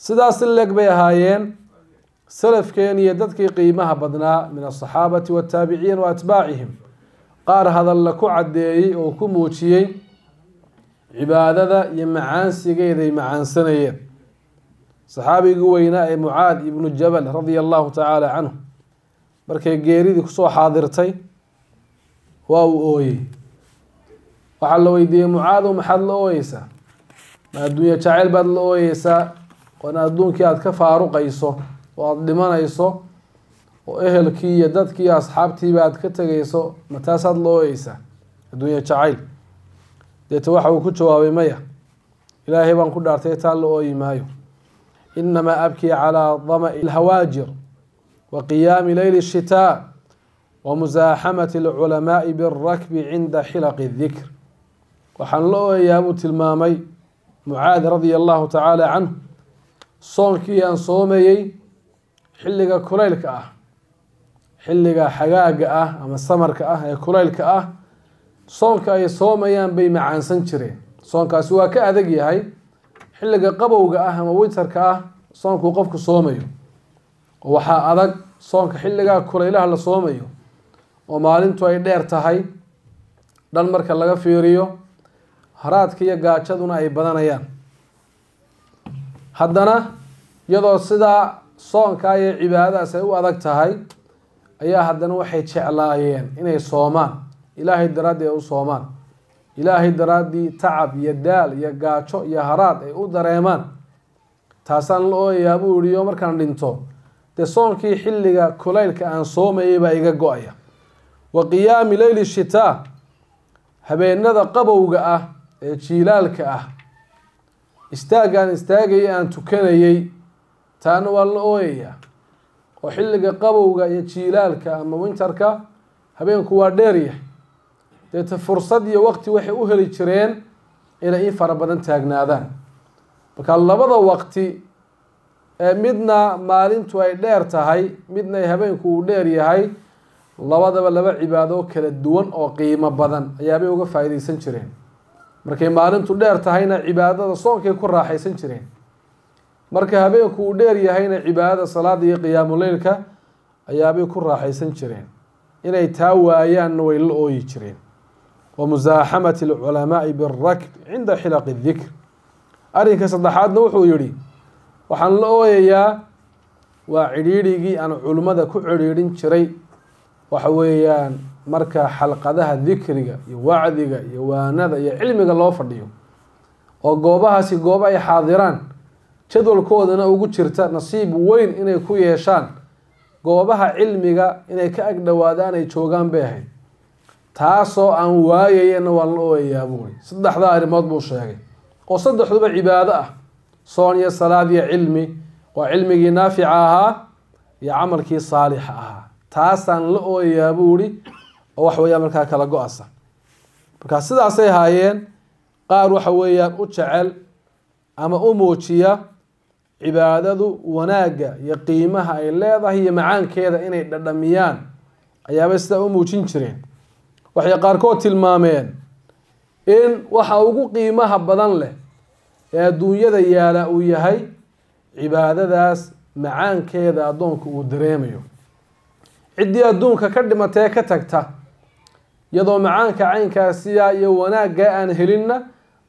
sidaas leeg bay ahaayeen salafkeen iyo dadkii qiimaha badnaa min as-saxaabati wat-taabiciin wa atbaacihim qaar hadal la ku cadeeyay oo ku muujiyay cibaadada iyo macaansigeeda ay macaansanayeen saxaabiga weynaa ee Mucaad ibn Jabal radiyallahu ta'ala anhu markay geeridii ku soo xaadirtay waa uu ooyay waxa la weydiiyay Mucaad maxaad la ooyaysaa ma adduunyo jacayl baad la ooyaysaa wana adduunkii aad ka faaruqayso oo aad dhimanayso oo ehelkii iyo dadkii iyo asxaabtii baad ka tagayso ma taasaad la ooyaysaa adduunyo jacayl deeta waxa uu ku jawaabay maya ilaahay baan ku dhaartay taa la ooyi maayo إنما أبكي على ظمأ الهواجر وقيام ليل الشتاء ومزاحمة العلماء بالركب عند حلق الذكر وحن له يا أبو تلمامي معاذ رضي الله تعالى عنه صونكي أن صومي حلق كليلك حلق حقاق أما السمرك كليلك صونك أي صومي بي معان سنشري صونك سوا كأذقي هاي xilliga qabowga ama winterka soonku qofku soomayo waxa adag soonka xilliga kulaylaha la soomayo oo maalintu ay dheer tahay dhan marka laga fiiriyo haraadka iyo gaajaduna ay badanayaan haddana iyadoo sida soonka iyo cibaadadaas ay u adag tahay ayaa haddana waxay jeclaayeen inay soomaan ilaahay daraadii u soomaan ilaahay daraadii tacab iyo daal iyo gaajo iyo haraad ay u dareemaan taasaan la ooyayaa buu yidhi markaan dhinto dee soonkii xilliga kulaylka aan soomayay baa iga go-aya wa qiyaami leyli shitaa habeenada qabowga ee jiilaalka istaagaan istaagayay aan tukanayay taana waa la ooyayaa oo xilliga qabowga iyo jiilaalka ama winterka habeenku waa dheeryahay deeta fursad iyo waqti waxay u heli jireen inay in fara badan taagnaadaan marka labada waqti midna maalintu ay dheer tahay midna habeenku uu dheer yahay labadaba laba cibaado kala duwan oo qiimo badan ayaabay uga faa'iideysan jireen markay maalintu dheer tahayna cibaadada soonkay ku raaxaysan jireen marka habeenku uu dheer yahayna cibaadada salaada iyo qiyaamul leylka ayaabay ku raaxaysan jireen inay taa waayaan way la ooyi jireen ومزاحمة العلماء بالركب عند حلق الذكر أريك صدحات نوحو يري وحن لأويا وعريريكي أن علماء كو عريرين شري وحويان مركا حلقة ذا ذكرك يوعدك يوانذا يعلمك الله فرديو وقوبها سي قوبها حاضران جدول كودنا وقود شرطة نصيب وين إني كو يشان قوبها علمك إني كأقدوادان يشوغان بيهي taasoo aan waayayna waa la ooyayaa buuri saddexda arrimood buu sheegay oo saddexduba cibaado soon iyo salaad iyo cilmi waa cilmigii naafica ahaa iyo camalkii saalixa ahaa taasaan la ooyayaa buuri oo wax weeyaan markaa kala go-asa marka sidaasay haayeen qaar waxa weeyaan u jecel ama u muujiya cibaadadu wanaaga iyo qiimaha ay leedahay iyo macaankeeda inay dhadhamiyaan ayaabay sidaa u muujin jireen waxay qaarkood tilmaameen in waxa ugu qiimaha badan leh ee adduunyada yaala uu yahay cibaadadaas macaankeeda addoonku uu dareemayo ciddii adduunka ka dhimatee ka tagta iyadoo macaanka caynkaasiya iyo wanaagga aan helinna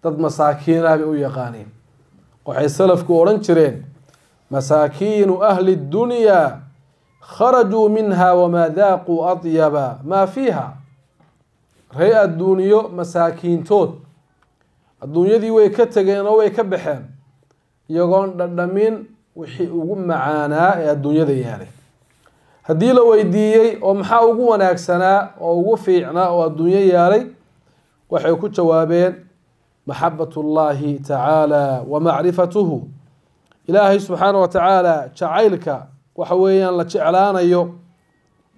dad masaakiinah bay u yaqaaneen waxay salafku odhan jireen masaakiinu ahli ddunyaa kharajuu minha wamaa daaquu adyaba maa fiiha ree adduunyo masaakiintood adduunyadii way ka tageen oo way ka baxeen iyagoon dhadhamin wixii ugu macaanaa ee adduunyada yaalay haddii la weydiiyey oo maxaa ugu wanaagsanaa oo ugu fiicnaa oo adduunyo yaalay waxay ku jawaabeen maxabatullaahi tacaala wa macrifatuhu ilaahay subxaana wa tacaala jacaylka waxa weeyaan la jeclaanayo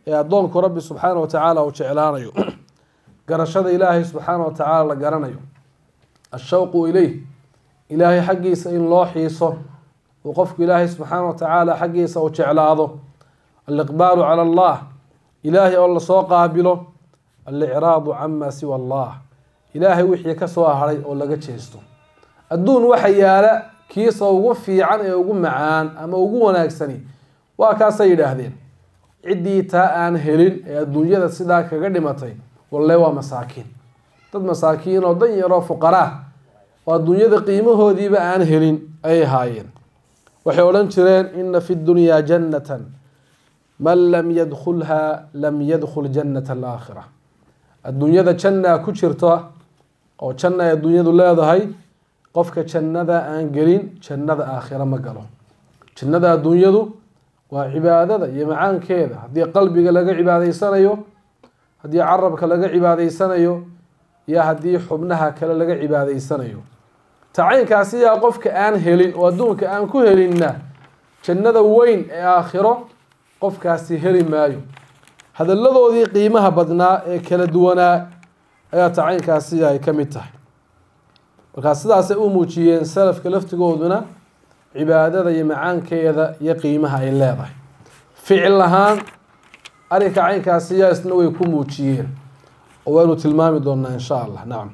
ee addoonku rabbi subxaana wa tacaala uu jeclaanayo garashada ilaahay subxaana wa tacaala la garanayo ashawqu ilayh ilaahay xaggiisa in loo xiiso uu qofku ilaahay subxaana wa tacaala xaggiisa uu jeclaado aliqbaalu cala allah ilaahay oo lasoo qaabilo alicraadu cama siwa allah ilaahay wixii ka soo haray oo laga jeesto adduun waxa yaala kiisa ugu fiican ee ugu macaan ama ugu wanaagsani waa kaasay yidhaahdeen ciddii taa aan helin ee adduunyada sidaa kaga dhimatay walle waa masaakiin dad masaakiin oo dan yaroo fuqaraa oo adduunyada qiimahoodiiba aan helin ayay haayeen waxay odhan jireen ina fi dunyaa jannatan man lam yadkhulha lam yadkhul jannata alaakhira adduunyada jannaa ku jirta oo janna ay adduunyadu leedahay qofka jannada aan gelin jannada aakhira ma galo jannada adduunyadu waa cibaadada iyo macaankeeda haddii qalbiga laga cibaadaysanayo haddii carabka laga cibaadaysanayo iyo haddii xubnaha kale laga cibaadaysanayo tacaynkaasi yaa qofka aan helin oo adduunka aan ku helinna jannada weyn ee aakhiro qofkaasi heli maayo hadalladoodii qiimaha badnaa ee kala duwanaa ayaa tacaynkaasi ay ka mid tahay markaa sidaasay u muujiyeen salafka laftigooduna cibaadada iyo macaankeeda iyo qiimaha ay leedahay ficil ahaan arrinka caynkaasi yaa isna way ku muujiyeen oo waynu tilmaami doonaa insha allah nacam